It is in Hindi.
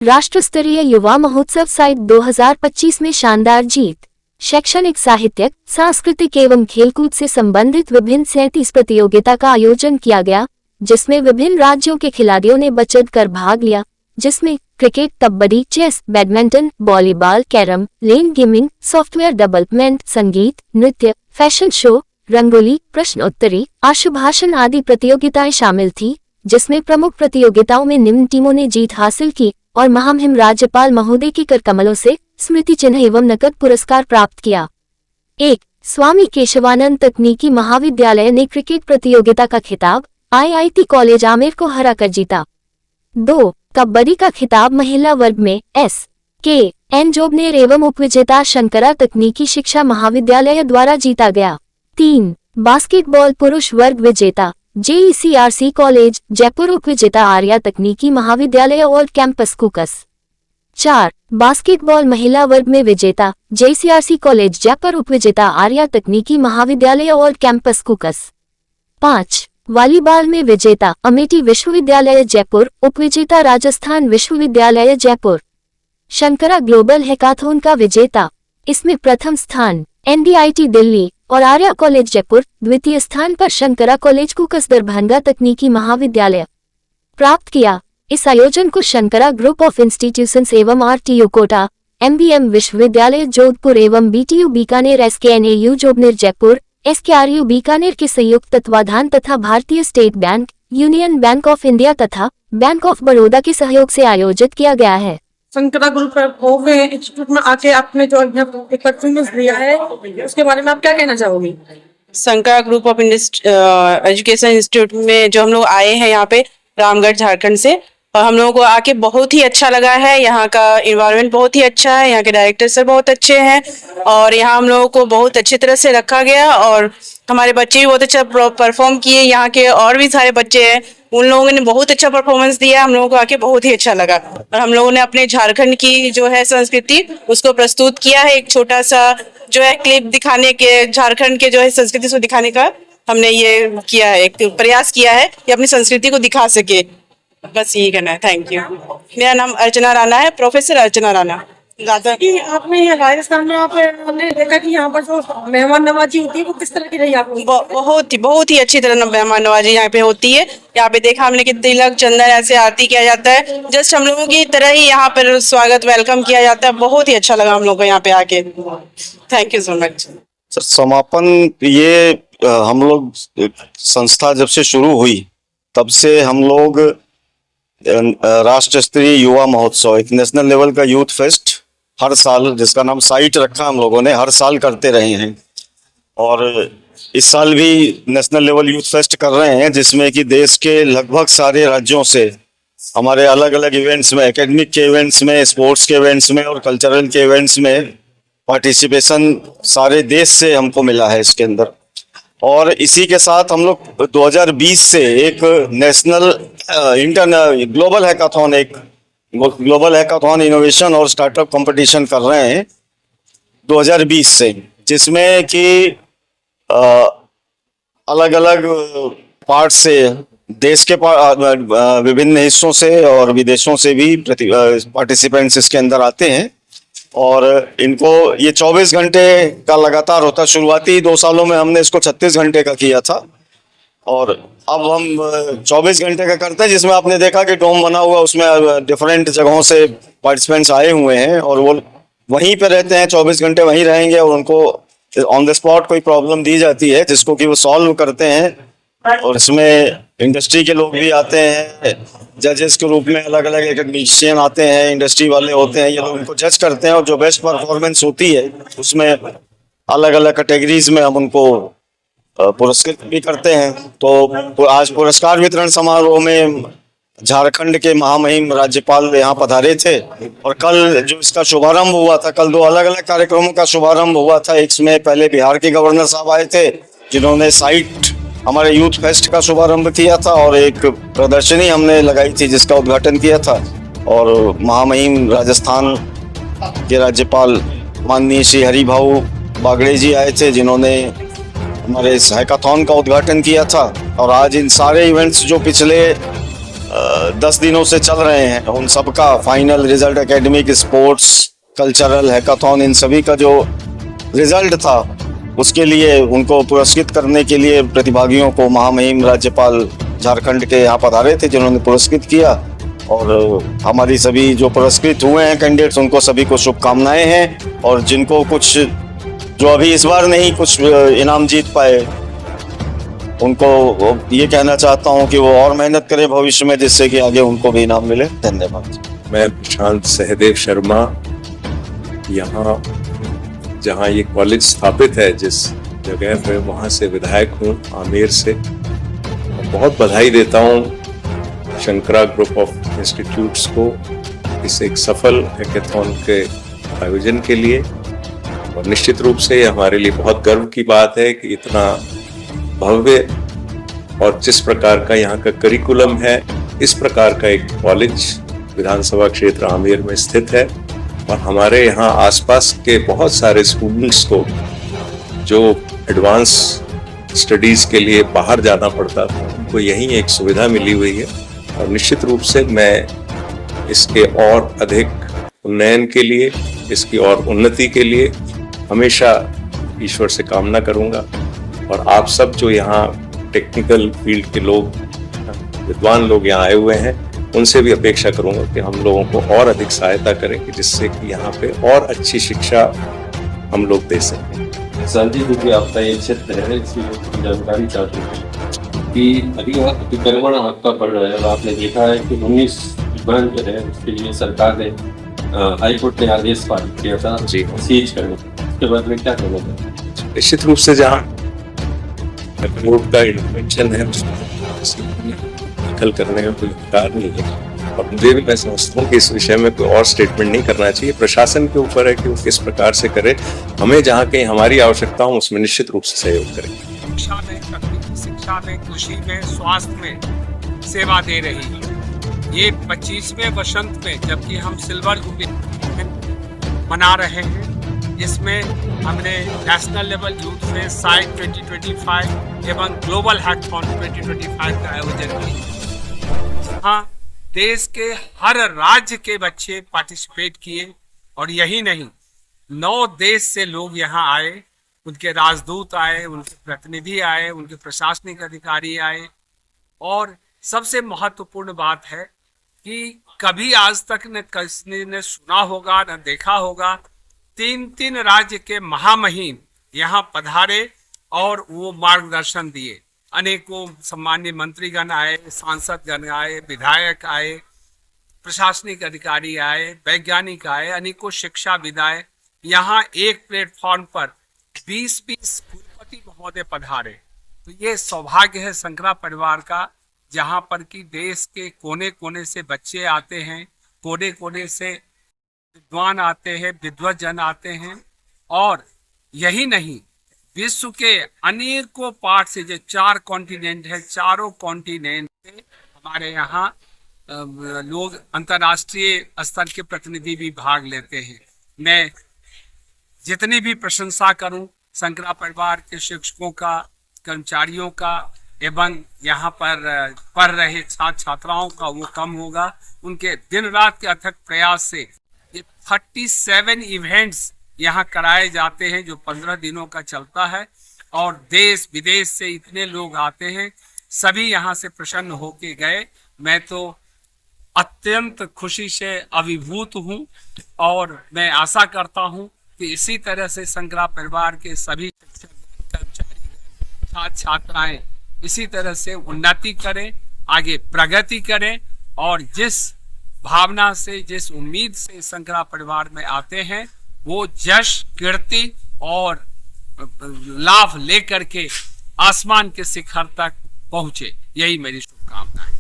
राष्ट्र स्तरीय युवा महोत्सव साइट 2025 में शानदार जीत। शैक्षणिक, साहित्यिक, सांस्कृतिक एवं खेलकूद से संबंधित विभिन्न 37 प्रतियोगिता का आयोजन किया गया, जिसमें विभिन्न राज्यों के खिलाड़ियों ने बढ़ कर भाग लिया, जिसमें cricket, kabaddi, chess, badminton, volleyball, carrom, LAN gaming, software development, संगीत, नृत्य, फैशन शो, रंगोली, प्रश्नोत्तरी, आशुभाषण आदि प्रतियोगिताएं शामिल थी, जिसमें प्रमुख प्रतियोगिताओं में निम्न टीमों ने जीत हासिल की और महामहिम राज्यपाल महोदय की कर कमलों से स्मृति चिन्ह एवं नकद पुरस्कार प्राप्त किया। 1. स्वामी केशवानंद तकनीकी महाविद्यालय ने क्रिकेट प्रतियोगिता का खिताब IIT कॉलेज आमेर को हराकर जीता। 2. कबड्डी का खिताब महिला वर्ग में SKN जोबनेर एवं उपविजेता शंकरा तकनीकी शिक्षा महाविद्यालय द्वारा जीता गया। 3. बास्केटबॉल पुरुष वर्ग विजेता JECRC कॉलेज जयपुर, उपविजेता आर्या तकनीकी महाविद्यालय और कैंपस कुकस। 4. बास्केटबॉल महिला वर्ग में विजेता JCRC कॉलेज जयपुर, उपविजेता आर्या तकनीकी महाविद्यालय और कैंपस कुकस। 5. वॉलीबॉल में विजेता अमेठी विश्वविद्यालय जयपुर, उपविजेता राजस्थान विश्वविद्यालय जयपुर। शंकरा ग्लोबल हैकाथॉन का विजेता, इसमें प्रथम स्थान NDIT दिल्ली और आर्या कॉलेज जयपुर, द्वितीय स्थान पर शंकरा कॉलेज कुकस दरभंगा तकनीकी महाविद्यालय प्राप्त किया। इस आयोजन को शंकरा ग्रुप ऑफ इंस्टीट्यूशंस एवं RTU कोटा, MBM विश्वविद्यालय जोधपुर एवं BTU Bikaner, SKNAU Jobner Jaipur, SKRU Bikaner के संयुक्त तत्वाधान तथा भारतीय state bank, union bank of India तथा बैंक ऑफ बड़ौदा के सहयोग से आयोजित किया गया है। शंकरा ग्रुप ऑफ इंस्टीट्यूट में आके आपने जो एक परफॉर्मेंस दिया है, उसके बारे में आप क्या कहना चाहोगी? Shankara group of education institute में जो हम लोग आए हैं यहाँ पे रामगढ़ झारखंड से, और हम लोगों को आके बहुत ही अच्छा लगा है। यहाँ का इन्वायरमेंट बहुत ही अच्छा है, यहाँ के डायरेक्टर सर बहुत अच्छे हैं और यहाँ हम लोगों को बहुत अच्छी तरह से रखा गया और हमारे बच्चे भी बहुत अच्छा परफॉर्म किए। यहाँ के और भी सारे बच्चे हैं, उन लोगों ने बहुत अच्छा परफॉर्मेंस दिया, हम लोगों को आके बहुत ही अच्छा लगा और हम लोगों ने अपने झारखंड की जो है संस्कृति उसको प्रस्तुत किया है। एक छोटा सा जो है क्लिप दिखाने के, झारखंड के जो है संस्कृति को दिखाने का हमने ये किया है, एक प्रयास किया है कि अपनी संस्कृति को दिखा सके। बस यही कहना है। Thank you. मेरा नाम अर्चना राणा है, प्रोफेसर अर्चना राणा। आपने ये राजस्थान में आपने देखा कि यहाँ पर जो मेहमान नवाजी होती है वो किस तरह की रही आपको? बहुत ही अच्छी तरह मेहमान नवाजी यहाँ पे होती है। यहाँ पे देखा हमने कि तिलक, चंदन ऐसे आरती किया जाता है, जस्ट हम लोगों की तरह ही यहाँ पर स्वागत वेलकम किया जाता है। बहुत ही अच्छा लगा हम लोग को यहाँ पे आके। Thank you so much sir. समापन ये हम लोग संस्था जब से शुरू हुई तब से हम लोग राष्ट्र स्तरीय युवा महोत्सव, एक नेशनल लेवल का यूथ फेस्ट हर साल, जिसका नाम साइट रखा हम लोगों ने, हर साल करते रहे हैं और इस साल भी नेशनल लेवल यूथ फेस्ट कर रहे हैं, जिसमें कि देश के लगभग सारे राज्यों से हमारे अलग अलग इवेंट्स में, एकेडमिक के इवेंट्स में, स्पोर्ट्स के इवेंट्स में और कल्चरल के इवेंट्स में पार्टिसिपेशन सारे देश से हमको मिला है इसके अंदर। और इसी के साथ हम लोग 2020 से एक नेशनल ग्लोबल हैकाथॉन, एक ग्लोबल हैकाथॉन इनोवेशन और स्टार्टअप कंपटीशन कर रहे हैं 2020 से, जिसमें कि अलग अलग पार्ट से देश के विभिन्न हिस्सों से और विदेशों से भी पार्टिसिपेंट्स इसके अंदर आते हैं और इनको ये 24 घंटे का लगातार होता। शुरुआती 2 सालों में हमने इसको 36 घंटे का किया था और अब हम 24 घंटे का करते हैं, जिसमें आपने देखा कि डोम बना हुआ, उसमें डिफरेंट जगहों से पार्टिसिपेंट्स आए हुए हैं और वो वहीं पे रहते हैं, 24 घंटे वहीं रहेंगे और उनको ऑन द स्पॉट कोई प्रॉब्लम दी जाती है जिसको कि वो सॉल्व करते हैं। और इसमें इंडस्ट्री के लोग भी आते हैं, जजेस के रूप में अलग अलग एकेडमिशियन आते हैं, इंडस्ट्री वाले होते हैं, ये लोग उनको जज करते हैं और जो बेस्ट परफॉर्मेंस होती है उसमें अलग अलग कैटेगरीज में हम उनको पुरस्कृत भी करते हैं। तो आज पुरस्कार वितरण समारोह में झारखंड के महामहिम राज्यपाल यहाँ पधारे थे और कल जो इसका शुभारंभ हुआ था, कल 2 अलग अलग कार्यक्रमों का शुभारंभ हुआ था। इसमें पहले बिहार के गवर्नर साहब आए थे जिन्होंने साइट हमारे यूथ फेस्ट का शुभारंभ किया था और एक प्रदर्शनी हमने लगाई थी जिसका उद्घाटन किया था। और महामहिम राजस्थान के राज्यपाल माननीय श्री हरिभाऊ बागड़े जी आए थे जिन्होंने हमारे इस हैकाथॉन का उद्घाटन किया था। और आज इन सारे इवेंट्स जो पिछले 10 दिनों से चल रहे हैं, उन सब का final result, academic, sports, cultural, hackathon, इन सभी का जो रिजल्ट था उसके लिए उनको पुरस्कृत करने के लिए प्रतिभागियों को महामहिम राज्यपाल झारखंड के यहाँ पधारे थे, जिन्होंने पुरस्कृत किया। और हमारी सभी जो पुरस्कृत हुए हैं कैंडिडेट्स, उनको सभी को शुभकामनाएं हैं। और जिनको कुछ, जो अभी इस बार नहीं कुछ इनाम जीत पाए, उनको ये कहना चाहता हूं कि वो और मेहनत करें भविष्य में, जिससे कि आगे उनको भी इनाम मिले। धन्यवाद। मैं प्रशांत सहदेव शर्मा, यहाँ जहाँ ये कॉलेज स्थापित है जिस जगह पे, वहाँ से विधायक हूँ, आमेर से। बहुत बधाई देता हूँ शंकरा ग्रुप ऑफ इंस्टीट्यूट्स को इस एक सफल हैकाथॉन के आयोजन के लिए। और निश्चित रूप से हमारे लिए बहुत गर्व की बात है कि इतना भव्य और जिस प्रकार का यहाँ का करिकुलम है, इस प्रकार का एक कॉलेज विधानसभा क्षेत्र आमेर में स्थित है। और हमारे यहाँ आसपास के बहुत सारे स्टूडेंट्स को जो एडवांस स्टडीज के लिए बाहर जाना पड़ता था, उनको यहीं एक सुविधा मिली हुई है। और निश्चित रूप से मैं इसके और अधिक उन्नयन के लिए, इसकी और उन्नति के लिए हमेशा ईश्वर से कामना करूंगा। और आप सब जो यहाँ टेक्निकल फील्ड के लोग, विद्वान लोग यहाँ आए हुए हैं, उनसे भी अपेक्षा करूंगा कि हम लोगों को और अधिक सहायता करें, कि जिससे कि यहाँ पे और अच्छी शिक्षा हम लोग दे सकें। संजय जी, क्योंकि आपका ये क्षेत्र है, इसकी जानकारी चाहते हैं कि अतिक्रमण आपका बढ़ रहा है और आपने देखा है कि 19 विमान जो है उसके लिए सरकार ने हाईकोर्ट ने आदेश पारित किया था जी सीज करने। उसके बाद में क्या कहना चाहते हैं? निश्चित रूप से जहाँ कोर्ट का इंटरवेंशन है उसमें दखल करने का कोई अधिकार नहीं है। और मुझे भी, मैं समझता हूँ कि इस विषय में कोई और स्टेटमेंट नहीं करना चाहिए। प्रशासन के ऊपर है कि वो किस प्रकार से करे। हमें जहाँ कहीं हमारी आवश्यकता हो उसमें निश्चित रूप से सहयोग करें। शिक्षा में, तकनीकी शिक्षा में, कृषि में, स्वास्थ्य में सेवा दे रही है। ये 25वें वसंत में, जबकि हम सिल्वर जुबली मना रहे हैं, इसमें हमने national level youth fest site 2025 एवं ग्लोबल हैकाथॉन 2025 का आयोजन किया। हाँ, देश के हर राज्य के बच्चे पार्टिसिपेट किए। और यही नहीं, 9 देश से लोग यहाँ आए, उनके राजदूत आए, उनके प्रतिनिधि आए, उनके प्रशासनिक अधिकारी आए। और सबसे महत्वपूर्ण बात है कि कभी आज तक न किसी ने सुना होगा न देखा होगा, 3 राज्य के महामहिम यहाँ पधारे और वो मार्गदर्शन दिए। अनेकों सम्मान्य मंत्रीगण आए, सांसदगण आए, विधायक आए, प्रशासनिक अधिकारी आए, वैज्ञानिक आए, अनेकों शिक्षाविद आए। यहाँ एक प्लेटफॉर्म पर 20 कुलपति महोदय पधारे। तो ये सौभाग्य है शंकरा परिवार का, जहाँ पर कि देश के कोने कोने से बच्चे आते हैं, कोने कोने से विद्वान आते हैं, विद्वत जन आते हैं। और यही नहीं, विश्व के अनेकों पार्ट से, जो 4 कॉन्टिनेंट है, चारों कॉन्टिनेंट से हमारे यहाँ लोग, अंतर्राष्ट्रीय स्तर के प्रतिनिधि भी भाग लेते हैं। मैं जितनी भी प्रशंसा करूं शंकरा परिवार के शिक्षकों का, कर्मचारियों का एवं यहाँ पर पढ़ रहे छात्र छात्राओं का, वो कम होगा। उनके दिन रात के अथक प्रयास से ये 37 इवेंट्स यहाँ कराए जाते हैं, जो 15 दिनों का चलता है। और देश विदेश से इतने लोग आते हैं, सभी यहाँ से प्रसन्न होके गए। मैं तो अत्यंत खुशी से अभिभूत हूँ। और मैं आशा करता हूँ कि इसी तरह से शंकरा परिवार के सभी शिक्षक, कर्मचारी, छात्र छात्राएं इसी तरह से उन्नति करें, आगे प्रगति करें। और जिस भावना से, जिस उम्मीद से शंकरा परिवार में आते हैं, वो यश, कीर्ति और लाभ लेकर के आसमान के शिखर तक पहुंचे। यही मेरी शुभकामना है।